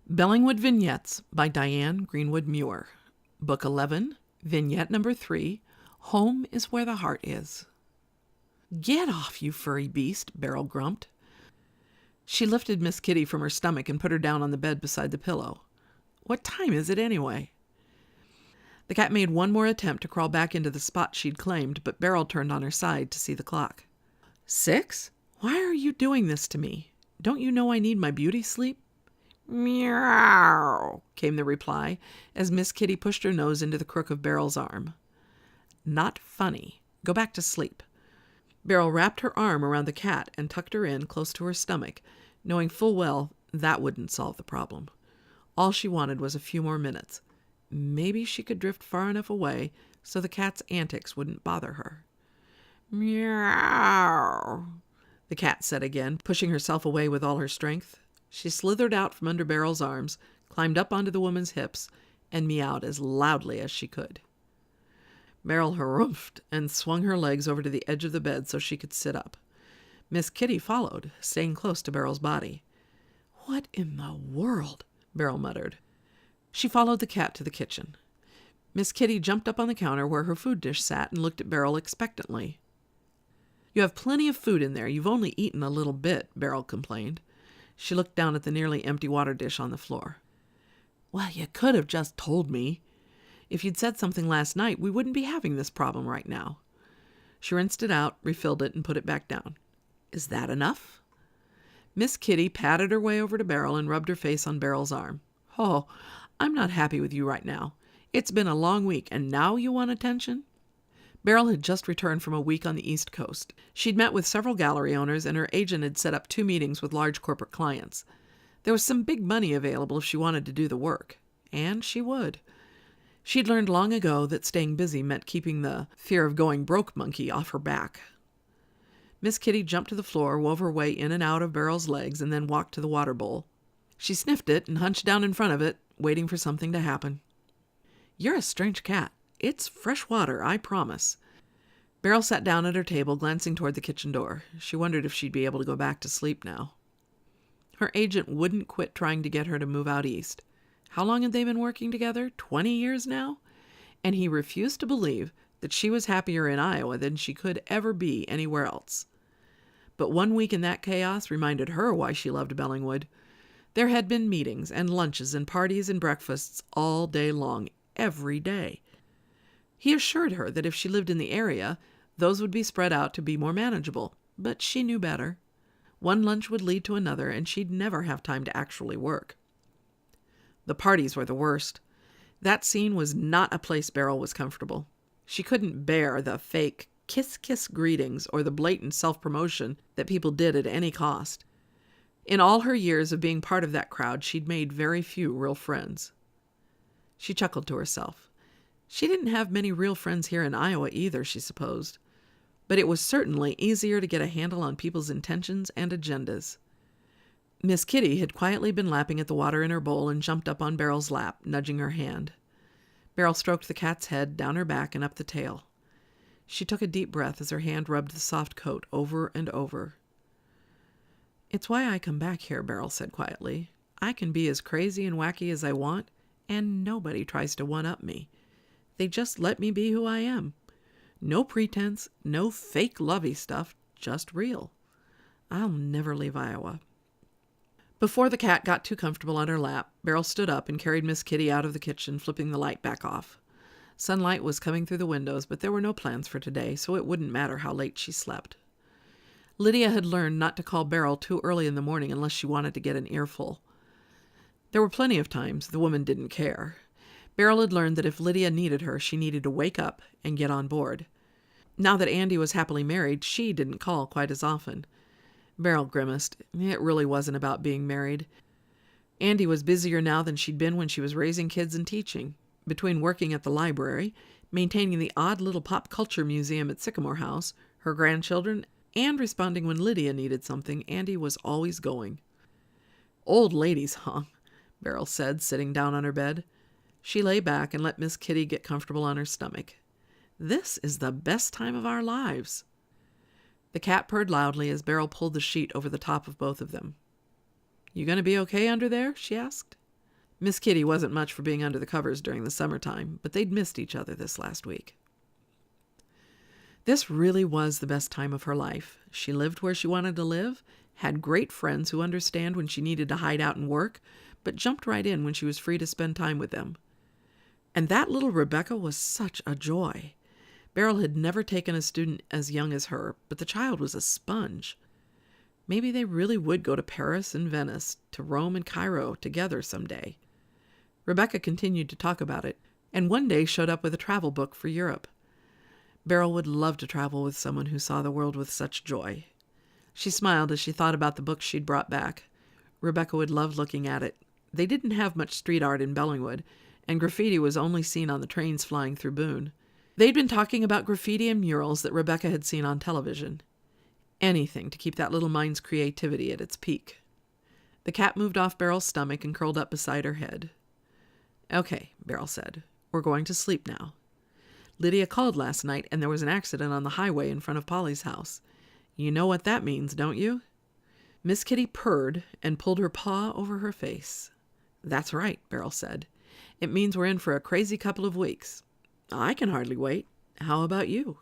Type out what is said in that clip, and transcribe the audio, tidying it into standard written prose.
Bellingwood Vignettes by Diane Greenwood Muir. Book 11, Vignette number 3, Home is Where the Heart Is. "Get off, you furry beast," Beryl grumped. She lifted Miss Kitty from her stomach and put her down on the bed beside the pillow. "What time is it anyway?" The cat made one more attempt to crawl back into the spot she'd claimed, but Beryl turned on her side to see the clock. 6? Why are you doing this to me? Don't you know I need my beauty sleep?" "Meow," came the reply as Miss Kitty pushed her nose into the crook of Beryl's arm. "Not funny. Go back to sleep." Beryl wrapped her arm around the cat and tucked her in close to her stomach, knowing full well that wouldn't solve the problem. All she wanted was a few more minutes. Maybe she could drift far enough away so the cat's antics wouldn't bother her. "Meow," the cat said again, pushing herself away with all her strength. She slithered out from under Beryl's arms, climbed up onto the woman's hips, and meowed as loudly as she could. Beryl harumphed and swung her legs over to the edge of the bed so she could sit up. Miss Kitty followed, staying close to Beryl's body. "What in the world?" Beryl muttered. She followed the cat to the kitchen. Miss Kitty jumped up on the counter where her food dish sat and looked at Beryl expectantly. "You have plenty of food in there. You've only eaten a little bit," Beryl complained. She looked down at the nearly empty water dish on the floor. "Well, you could have just told me. If you'd said something last night, we wouldn't be having this problem right now." She rinsed it out, refilled it, and put it back down. "Is that enough?" Miss Kitty patted her way over to Beryl and rubbed her face on Beryl's arm. "Oh, I'm not happy with you right now. It's been a long week, and now you want attention?" Beryl had just returned from a week on the East Coast. She'd met with several gallery owners, and her agent had set up 2 meetings with large corporate clients. There was some big money available if she wanted to do the work. And she would. She'd learned long ago that staying busy meant keeping the fear of going broke monkey off her back. Miss Kitty jumped to the floor, wove her way in and out of Beryl's legs, and then walked to the water bowl. She sniffed it and hunched down in front of it, waiting for something to happen. "You're a strange cat. It's fresh water, I promise." Beryl sat down at her table, glancing toward the kitchen door. She wondered if she'd be able to go back to sleep now. Her agent wouldn't quit trying to get her to move out east. How long had they been working together? 20 years now? And he refused to believe that she was happier in Iowa than she could ever be anywhere else. But 1 week in that chaos reminded her why she loved Bellingwood. There had been meetings and lunches and parties and breakfasts all day long, every day. He assured her that if she lived in the area, those would be spread out to be more manageable, but she knew better. One lunch would lead to another, and she'd never have time to actually work. The parties were the worst. That scene was not a place Beryl was comfortable. She couldn't bear the fake kiss-kiss greetings or the blatant self-promotion that people did at any cost. In all her years of being part of that crowd, she'd made very few real friends. She chuckled to herself. She didn't have many real friends here in Iowa either, she supposed. But it was certainly easier to get a handle on people's intentions and agendas. Miss Kitty had quietly been lapping at the water in her bowl and jumped up on Beryl's lap, nudging her hand. Beryl stroked the cat's head down her back and up the tail. She took a deep breath as her hand rubbed the soft coat over and over. "It's why I come back here," Beryl said quietly. "I can be as crazy and wacky as I want, and nobody tries to one-up me. They just let me be who I am. No pretense, no fake lovey stuff, just real. I'll never leave Iowa." Before the cat got too comfortable on her lap, Beryl stood up and carried Miss Kitty out of the kitchen, flipping the light back off. Sunlight was coming through the windows, but there were no plans for today, so it wouldn't matter how late she slept. Lydia had learned not to call Beryl too early in the morning unless she wanted to get an earful. There were plenty of times the woman didn't care. Beryl had learned that if Lydia needed her, she needed to wake up and get on board. Now that Andy was happily married, she didn't call quite as often. Beryl grimaced. It really wasn't about being married. Andy was busier now than she'd been when she was raising kids and teaching. Between working at the library, maintaining the odd little pop culture museum at Sycamore House, her grandchildren, and responding when Lydia needed something, Andy was always going. "Old ladies, huh?" Beryl said, sitting down on her bed. She lay back and let Miss Kitty get comfortable on her stomach. "This is the best time of our lives." The cat purred loudly as Beryl pulled the sheet over the top of both of them. "You going to be okay under there?" she asked. Miss Kitty wasn't much for being under the covers during the summertime, but they'd missed each other this last week. This really was the best time of her life. She lived where she wanted to live, had great friends who understand when she needed to hide out and work, but jumped right in when she was free to spend time with them. And that little Rebecca was such a joy. Beryl had never taken a student as young as her, but the child was a sponge. Maybe they really would go to Paris and Venice, to Rome and Cairo together someday. Rebecca continued to talk about it, and one day showed up with a travel book for Europe. Beryl would love to travel with someone who saw the world with such joy. She smiled as she thought about the books she'd brought back. Rebecca would love looking at it. They didn't have much street art in Bellingwood, and graffiti was only seen on the trains flying through Boone. They'd been talking about graffiti and murals that Rebecca had seen on television. Anything to keep that little mind's creativity at its peak. The cat moved off Beryl's stomach and curled up beside her head. "Okay," Beryl said. "We're going to sleep now. Lydia called last night, and there was an accident on the highway in front of Polly's house. You know what that means, don't you?" Miss Kitty purred and pulled her paw over her face. "That's right," Beryl said. "It means we're in for a crazy couple of weeks. I can hardly wait. How about you?"